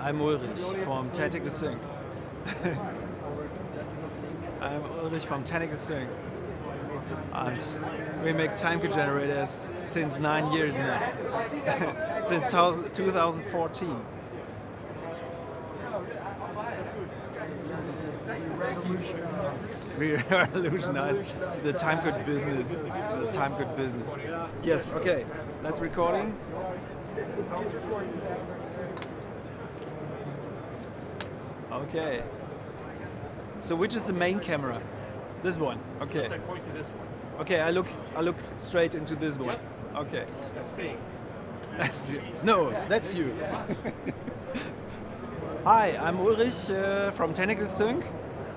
I'm Ulrich from Tentacle Sync. I'm Ulrich from Tentacle Sync. And we make time code generators since 9 years now. Since 2014. We revolutionized the time code business. The time code business. Yes, okay. That's recording. Okay. So which is the main camera? This one. Okay. Yes, I point to this one. Okay, I look straight into this one. Okay. That's me. That's you. No, that's you. Hi, I'm Ulrich from Tentacle Sync,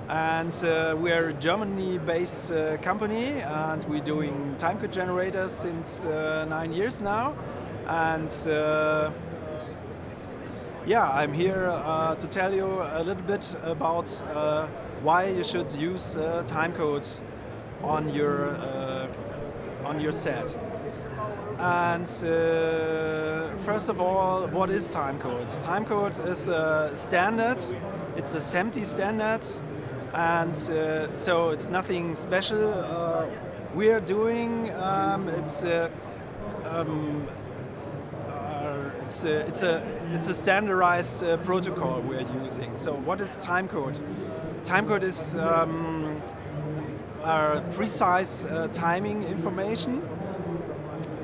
and we're a Germany-based company, and we're doing timecode generators since 9 years now. And yeah, I'm here to tell you a little bit about why you should use timecodes on your set. And first of all, what is timecode? Timecode is a standard. It's a SMPTE standard, and so it's nothing special we are doing. It's a standardized protocol we are using. So what is timecode? Timecode is our precise timing information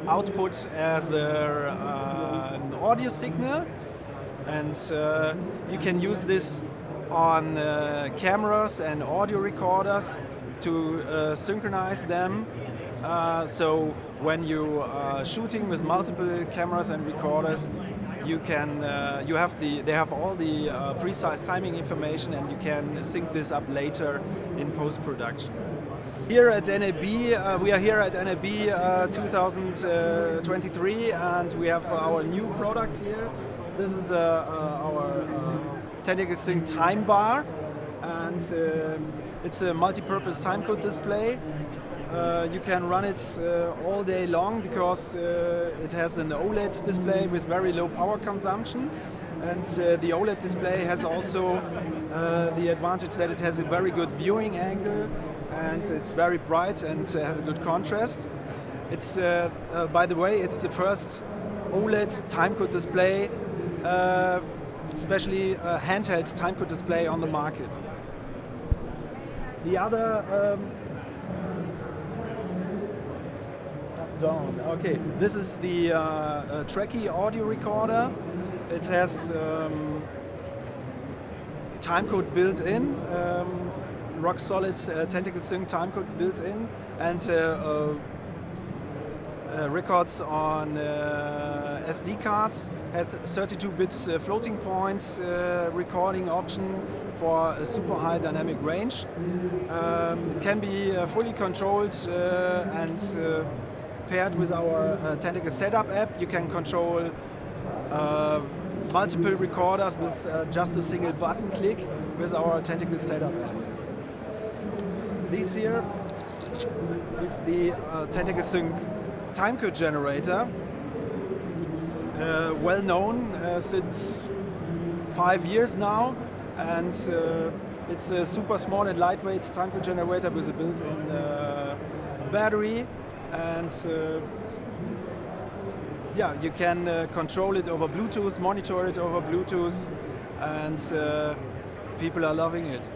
output as an audio signal, and you can use this on cameras and audio recorders to synchronize them. So when you are shooting with multiple cameras and recorders, you can they have all the precise timing information, and you can sync this up later in post-production. Here at NAB, we are here at NAB 2023, and we have our new product here. This is our Tentacle Timebar, and it's a multi-purpose timecode display. You can run it all day long because it has an OLED display with very low power consumption, and the OLED display has also the advantage that it has a very good viewing angle, and it's very bright and has a good contrast. It's by the way, it's the first OLED timecode display, especially a handheld timecode display on the market. The other down. Okay, this is the Trekkie audio recorder. It has timecode built in, rock solid Tentacle Sync timecode built in, and records on SD cards. Has 32 bits floating point recording option for a super high dynamic range. It can be fully controlled and paired with our Tentacle Setup app. You can control multiple recorders with just a single button click with our Tentacle Setup app. This here is the Tentacle Sync timecode generator, well known since 5 years now, and it's a super small and lightweight timecode generator with a built-in battery. And yeah, you can control it over Bluetooth, monitor it over Bluetooth, and people are loving it.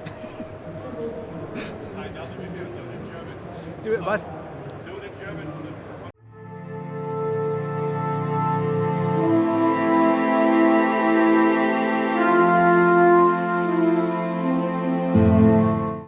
I know that we do it in German. Was?